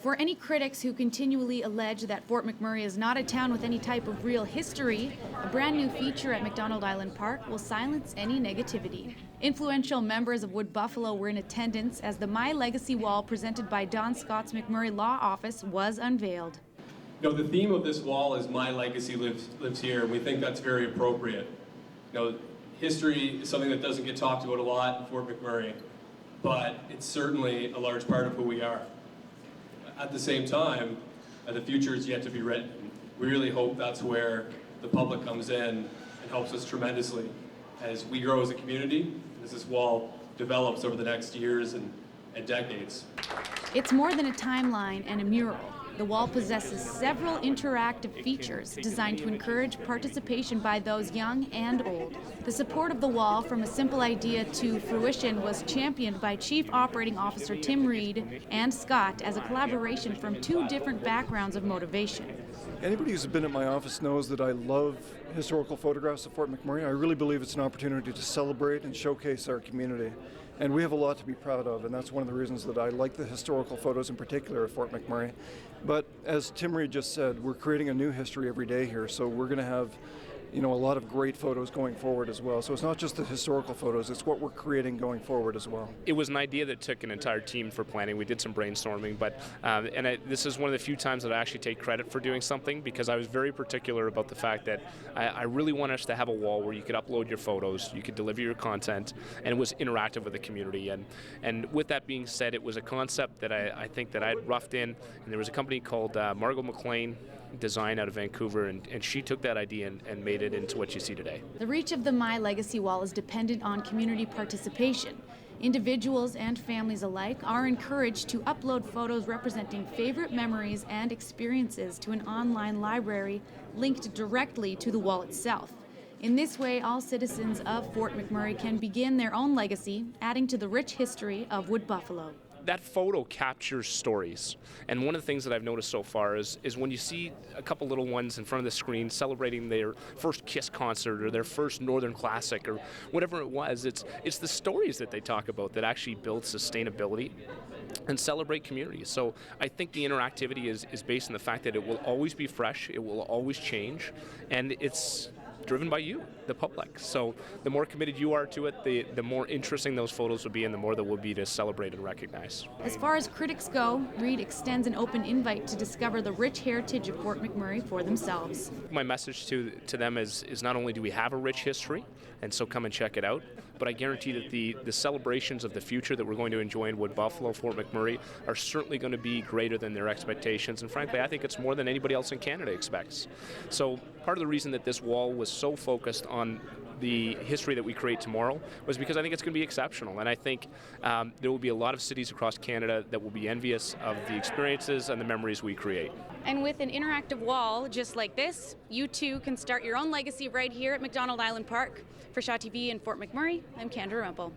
For any critics who continually allege that Fort McMurray is not a town with any type of real history, a brand new feature at McDonald Island Park will silence any negativity. Influential members of Wood Buffalo were in attendance as the My Legacy wall presented by Don Scott's McMurray Law Office was unveiled. The theme of this wall is My Legacy lives here, and we think that's very appropriate. History is something that doesn't get talked about a lot in Fort McMurray, but it's certainly a large part of who we are. At the same time, the future is yet to be written. We really hope that's where the public comes in and helps us tremendously as we grow as a community, as this wall develops over the next years and decades. It's more than a timeline and a mural. The wall possesses several interactive features designed to encourage participation by those young and old. The support of the wall from a simple idea to fruition was championed by Chief Operating Officer Tim Reed and Scott as a collaboration from two different backgrounds of motivation. Anybody who's been at my office knows that I love historical photographs of Fort McMurray. I really believe it's an opportunity to celebrate and showcase our community. And we have a lot to be proud of, and that's one of the reasons that I like the historical photos in particular of Fort McMurray. But as Tim Reed just said, we're creating a new history every day here, so we're going to have a lot of great photos going forward as well. So it's not just the historical photos, it's what we're creating going forward as well. It was an idea that took an entire team for planning. We did some brainstorming, but this is one of the few times that I actually take credit for doing something, because I was very particular about the fact that I really want us to have a wall where you could upload your photos, you could deliver your content, and it was interactive with the community. And with that being said, it was a concept that I think that I had roughed in, and there was a company called Margot McLean Design out of Vancouver, and she took that idea and made it into what you see today. The reach of the My Legacy wall is dependent on community participation. Individuals and families alike are encouraged to upload photos representing favorite memories and experiences to an online library linked directly to the wall itself. In this way, all citizens of Fort McMurray can begin their own legacy, adding to the rich history of Wood Buffalo. That photo captures stories, and one of the things that I've noticed so far is when you see a couple little ones in front of the screen celebrating their first Kiss concert or their first Northern Classic or whatever it was, it's the stories that they talk about that actually build sustainability and celebrate communities. So I think the interactivity is based on the fact that it will always be fresh, it will always change, and it's driven by you, the public. So the more committed you are to it, the more interesting those photos will be, and the more there will be to celebrate and recognize. As far as critics go, Reed extends an open invite to discover the rich heritage of Fort McMurray for themselves. My message to them is not only do we have a rich history, and so come and check it out, but I guarantee that the celebrations of the future that we're going to enjoy in Wood Buffalo, Fort McMurray, are certainly going to be greater than their expectations, and frankly, I think it's more than anybody else in Canada expects. So part of the reason that this wall was so focused on the history that we create tomorrow was because I think it's going to be exceptional, and I think there will be a lot of cities across Canada that will be envious of the experiences and the memories we create. And with an interactive wall just like this, you too can start your own legacy right here at McDonald Island Park. For Shaw TV in Fort McMurray, I'm Kendra Rempel.